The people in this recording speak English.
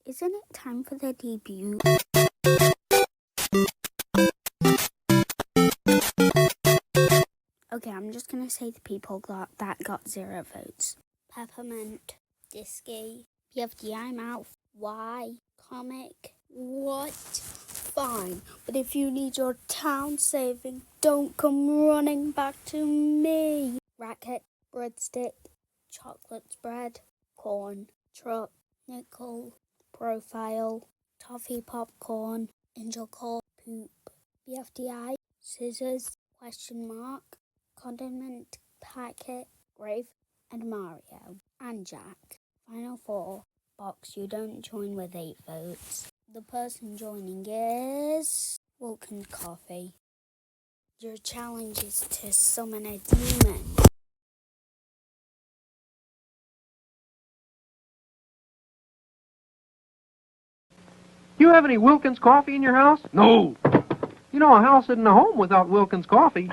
Isn't it time for the debut? Okay, I'm just gonna say the people that got 0 votes. Peppermint, Disky, BFDI Mouth, Y, Comic, What? Fine, but if you need your town saving, don't come running back to me. Racket, Breadstick, Chocolate Spread, Corn, Truck, Nickel, Profile, Toffee Popcorn, Angel Core, Poop, BFDI, Scissors, Question Mark, Condiment Packet, Grave, and Mario, and Jack. Final 4. Box you don't join with 8 votes. The person joining is Wilkins Coffee. Your challenge is to summon a demon. You have any Wilkins coffee in your house? No. You know, a house isn't a home without Wilkins coffee.